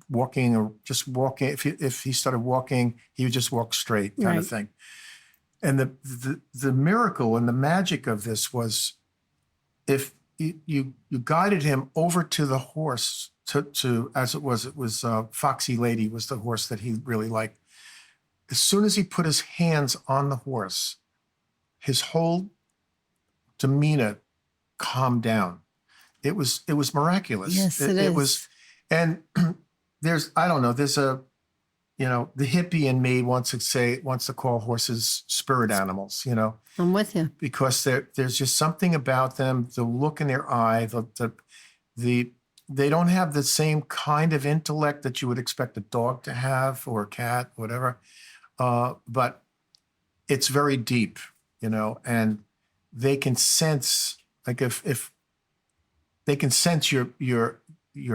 walking or just walking. If he started walking, he would just walk straight, kind of thing. And the miracle and the magic of this was, if you guided him over to the horse to as it was Foxy Lady was the horse that he really liked. As soon as he put his hands on the horse, his whole demeanor calmed down. It was miraculous. Yes, it was, and there's a, the hippie in me wants to call horses spirit animals, I'm with you. because there's just something about them, the look in their eye, they don't have the same kind of intellect that you would expect a dog to have or a cat, whatever. But it's very deep, and they can sense, like if they can sense your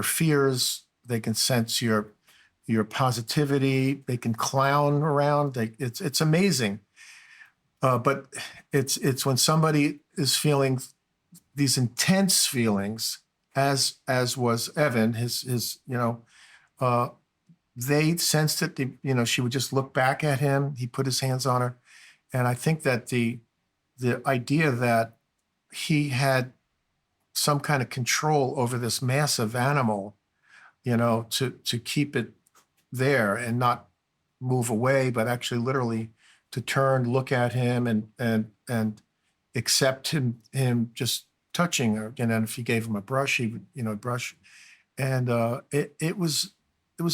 fears, they can sense your positivity, they can clown around. It's amazing. But it's when somebody is feeling these intense feelings, as was Evan, they sensed it. She would just look back at him. He put his hands on her, and I think that the idea that he had some kind of control over this massive animal, to keep it there and not move away, but actually literally to turn, look at him, and accept him just touching her. And if he gave him a brush, he would, brush. And it was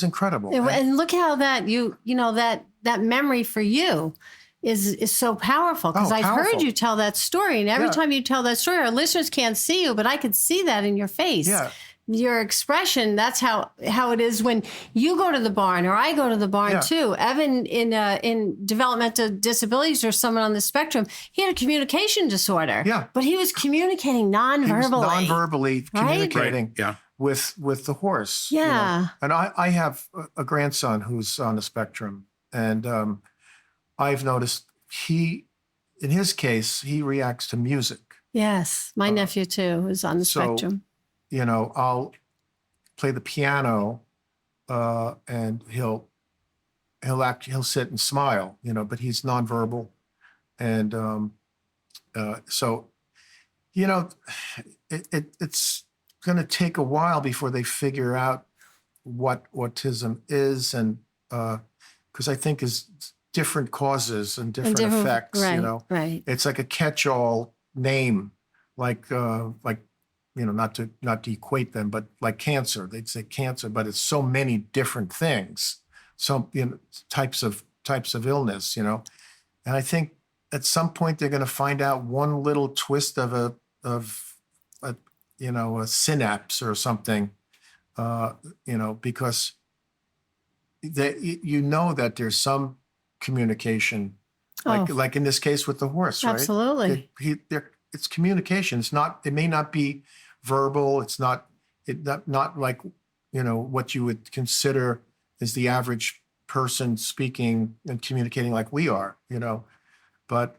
incredible. And look how that that memory for you is so powerful, because I've heard you tell that story, and every time you tell that story, our listeners can't see you, but I could see that in your face. Yeah. Your expression, that's how it is when you go to the barn, or I go to the barn too. Evan, in developmental disabilities or someone on the spectrum, he had a communication disorder. Yeah. But he was communicating non-verbally. He was non-verbally communicating Right? with the horse. Yeah. And I have a grandson who's on the spectrum, and I've noticed in his case, he reacts to music. Yes. My nephew too is on the spectrum. I'll play the piano, and he'll sit and smile, but he's nonverbal. And so, it's going to take a while before they figure out what autism is, and because I think is different causes and different effects. Right. It's like a catch-all name, like not to equate them, but like cancer, they'd say cancer, but it's so many different things, some types of illness, and I think at some point they're going to find out one little twist of a synapse or something, because that there's some communication, like in this case with the horse, right? Absolutely. It's communication. It may not be verbal. It's not like, what you would consider is the average person speaking and communicating like we are, but,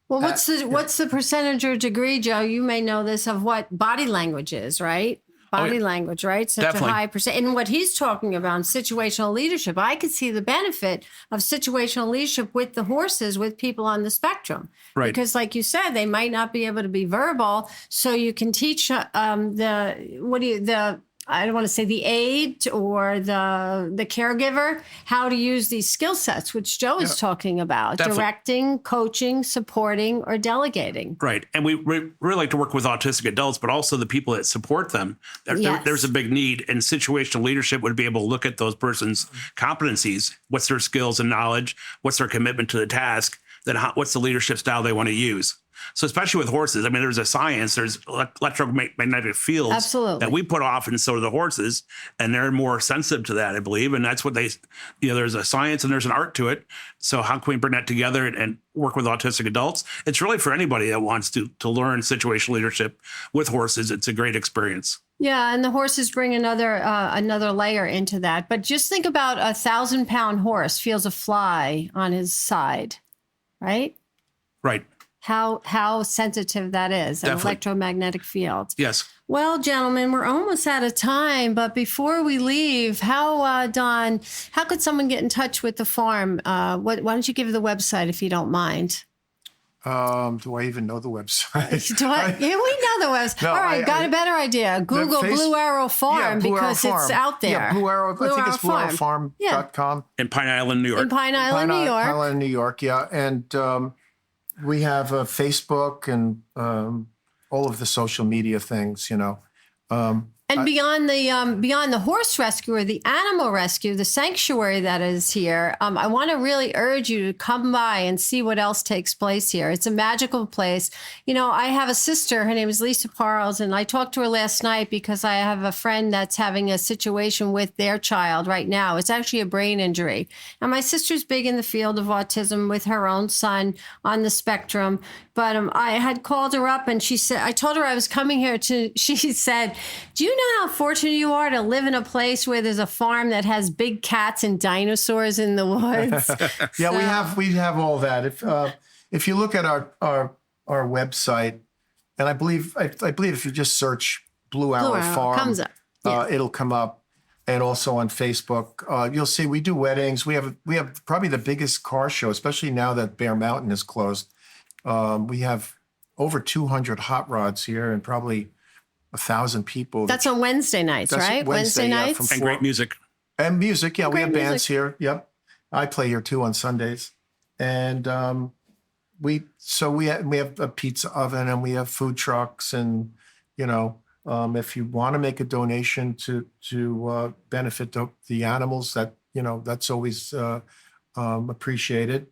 what's the percentage or degree, Joe? You may know this, of what body language is, right? Body language, right? Such Definitely. a high percent. And what he's talking about, situational leadership, I could see the benefit of situational leadership with the horses, with people on the spectrum. Right. Because like you said, they might not be able to be verbal. So you can teach I don't want to say the aide or the caregiver how to use these skill sets, which Joe is talking about, Definitely. directing, coaching, supporting, or delegating. Right. And we really like to work with autistic adults, but also the people that support them. There's a big need, and situational leadership would be able to look at those persons' competencies, what's their skills and knowledge, what's their commitment to the task, then what's the leadership style they want to use. So especially with horses, I mean, there's a science, there's electromagnetic fields Absolutely. that we put off, and so do the horses, and they're more sensitive to that, I believe. And that's what there's a science and there's an art to it. So how can we bring that together and work with autistic adults? It's really for anybody that wants to learn situational leadership with horses. It's a great experience. Yeah, and the horses bring another layer into that. But just think about a 1,000-pound horse feels a fly on his side, right? Right. how sensitive that is, an Definitely. electromagnetic field. Yes. Well, gentlemen, we're almost out of time, but before we leave, Don, how could someone get in touch with the farm? Why don't you give the website if you don't mind? Do I even know the website? Yeah, we know the website. No, All right, got a better idea. Google Blue Arrow Farm Blue Arrow because it's Farm. out there. Yeah, Blue Arrow. I think it's bluearrowfarm.com. In Pine Island, New York. In Pine Island, New York. Pine Island, New York, yeah. And we have Facebook and all of the social media things, you know. And beyond the horse rescue or the animal rescue, the sanctuary that is here, I want to really urge you to come by and see what else takes place here. It's a magical place. You know, I have a sister. Her name is Lisa Parles, and I talked to her last night because I have a friend that's having a situation with their child right now. It's actually a brain injury. And my sister's big in the field of autism with her own son on the spectrum. But I had called her up, and she said, I told her I was coming here she said, do you know how fortunate you are to live in a place where there's a farm that has big cats and dinosaurs in the woods? Yeah, we have all that. If you look at our website, and I believe if you just search Blue Arrow Farm, comes up. Yeah. It'll come up, and also on Facebook, you'll see we do weddings. We have probably the biggest car show, especially now that Bear Mountain is closed. We have over 200 hot rods here, and probably 1,000 people. That's on Wednesday nights, right? Wednesday nights. And great music. And music, yeah. We have bands music. here. Yep. I play here too on Sundays. And we have a pizza oven, and we have food trucks, and you know, if you want to make a donation to benefit the animals, that's always appreciated.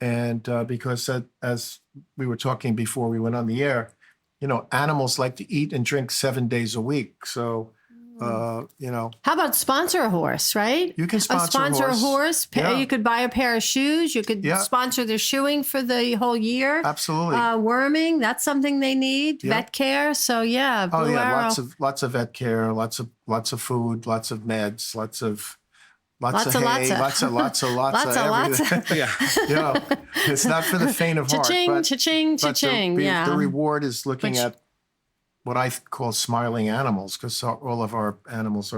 And because as we were talking before we went on the air, you know, animals like to eat and drink 7 days a week. So, you know. How about sponsor a horse, right? You can sponsor a horse. Yeah. You could buy a pair of shoes. You could sponsor their shoeing for the whole year. Absolutely. Worming, that's something they need. Yeah. Vet care. So yeah, Blue Arrow. Lots of vet care, lots of food, lots of meds, lots of Lots hay, lots of everything. Yeah. You know, it's not for the faint of heart. Cha-ching, cha-ching, cha-ching. The reward is looking at what I call smiling animals, because all of our animals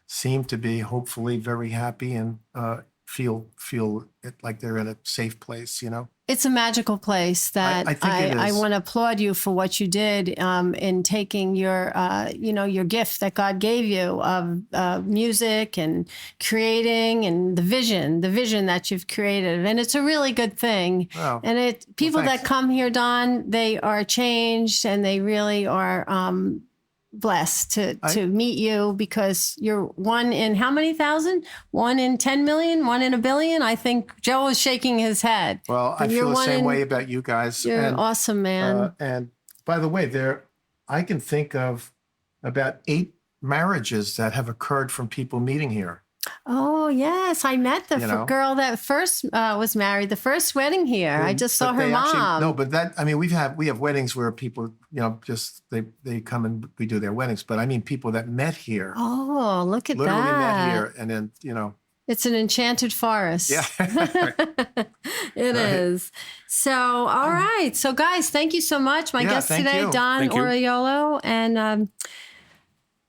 seem to be hopefully very happy and feel it like they're in a safe place, you know. It's a magical place that I think it is. I want to applaud you for what you did in taking your gift that God gave you of music and creating, and the vision that you've created. And it's a really good thing. Wow. And people that come here, Don, they are changed, and they really are blessed to meet you, because you're one in how many thousand? 1 in 10 million? 1 in a billion? I think Joe is shaking his head. Well, I feel the same way about you guys. You're awesome, man. And by the way, I can think of about 8 marriages that have occurred from people meeting here. Oh, yes. I met the girl that first was married, the first wedding here. I just saw her mom. We have weddings where people, you know, just they come and we do their weddings. But I mean, people that met here. Oh, look at literally that. met here. And then, you know. It's an enchanted forest. Yeah. It is. So, all right. So, guys, thank you so much. My guest today, Don Oriolo, and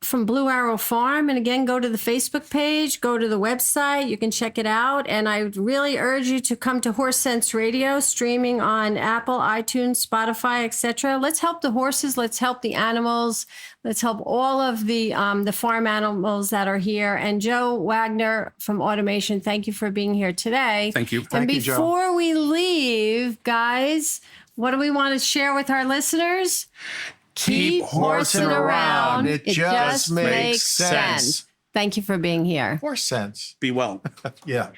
from Blue Arrow Farm. And again, go to the Facebook page, go to the website. You can check it out. And I really urge you to come to Horse Sense Radio, streaming on Apple, iTunes, Spotify, etc. Let's help the horses. Let's help the animals. Let's help all of the farm animals that are here. And Joe Wagner from Automation, thank you for being here today. Thank you. And Thank you, Joe. before we leave, guys, what do we want to share with our listeners? Keep horsing around. It just makes sense. Thank you for being here. Horse sense. Be well. Yeah.